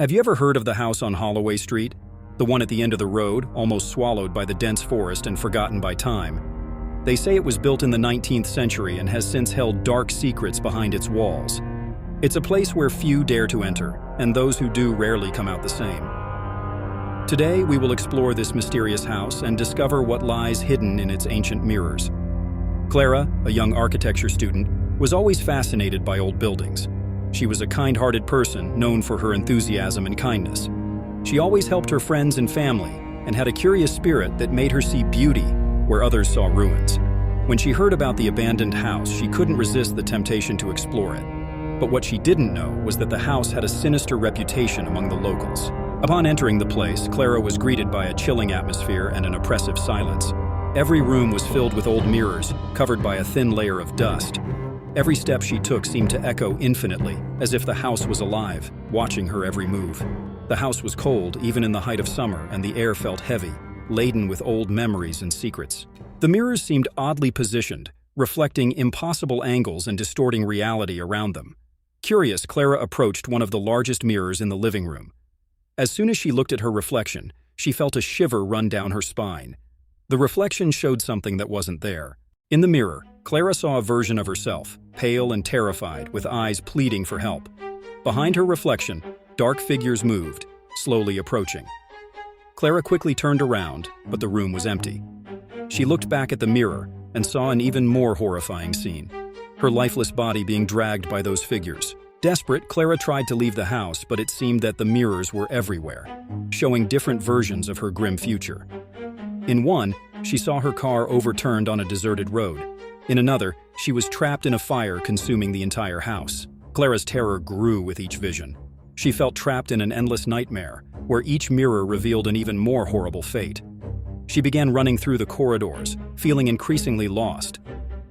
Have you ever heard of the house on Holloway Street? The one at the end of the road, almost swallowed by the dense forest and forgotten by time. They say it was built in the 19th century and has since held dark secrets behind its walls. It's a place where few dare to enter, and those who do rarely come out the same. Today, we will explore this mysterious house and discover what lies hidden in its ancient mirrors. Clara, a young architecture student, was always fascinated by old buildings. She was a kind-hearted person known for her enthusiasm and kindness. She always helped her friends and family and had a curious spirit that made her see beauty where others saw ruins. When she heard about the abandoned house, she couldn't resist the temptation to explore it. But what she didn't know was that the house had a sinister reputation among the locals. Upon entering the place, Clara was greeted by a chilling atmosphere and an oppressive silence. Every room was filled with old mirrors, covered by a thin layer of dust. Every step she took seemed to echo infinitely, as if the house was alive, watching her every move. The house was cold, even in the height of summer, and the air felt heavy, laden with old memories and secrets. The mirrors seemed oddly positioned, reflecting impossible angles and distorting reality around them. Curious, Clara approached one of the largest mirrors in the living room. As soon as she looked at her reflection, she felt a shiver run down her spine. The reflection showed something that wasn't there. In the mirror, Clara saw a version of herself, pale and terrified, with eyes pleading for help. Behind her reflection, dark figures moved, slowly approaching. Clara quickly turned around, but the room was empty. She looked back at the mirror and saw an even more horrifying scene. Her lifeless body being dragged by those figures. Desperate, Clara tried to leave the house, but it seemed that the mirrors were everywhere, showing different versions of her grim future. In one, she saw her car overturned on a deserted road. In another, she was trapped in a fire consuming the entire house. Clara's terror grew with each vision. She felt trapped in an endless nightmare, where each mirror revealed an even more horrible fate. She began running through the corridors, feeling increasingly lost.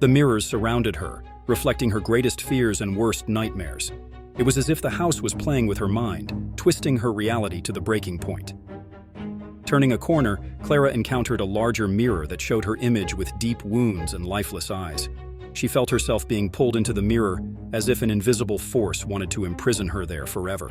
The mirrors surrounded her, reflecting her greatest fears and worst nightmares. It was as if the house was playing with her mind, twisting her reality to the breaking point. Turning a corner, Clara encountered a larger mirror that showed her image with deep wounds and lifeless eyes. She felt herself being pulled into the mirror as if an invisible force wanted to imprison her there forever.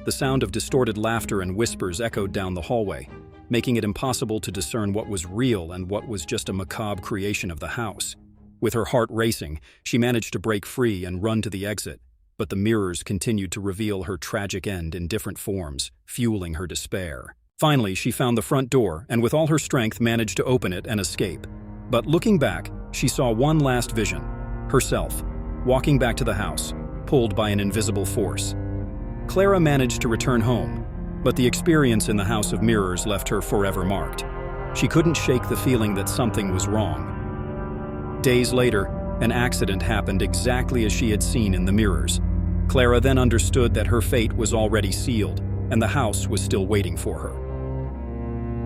The sound of distorted laughter and whispers echoed down the hallway, making it impossible to discern what was real and what was just a macabre creation of the house. With her heart racing, she managed to break free and run to the exit, but the mirrors continued to reveal her tragic end in different forms, fueling her despair. Finally, she found the front door and with all her strength managed to open it and escape. But looking back, she saw one last vision, herself, walking back to the house, pulled by an invisible force. Clara managed to return home, but the experience in the House of Mirrors left her forever marked. She couldn't shake the feeling that something was wrong. Days later, an accident happened exactly as she had seen in the mirrors. Clara then understood that her fate was already sealed, and the house was still waiting for her.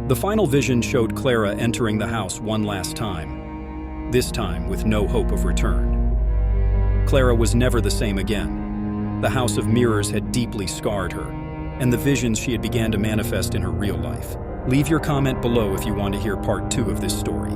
The final vision showed Clara entering the house one last time, this time with no hope of return. Clara was never the same again. The House of Mirrors had deeply scarred her, and the visions she had began to manifest in her real life. Leave your comment below if you want to hear part 2 of this story.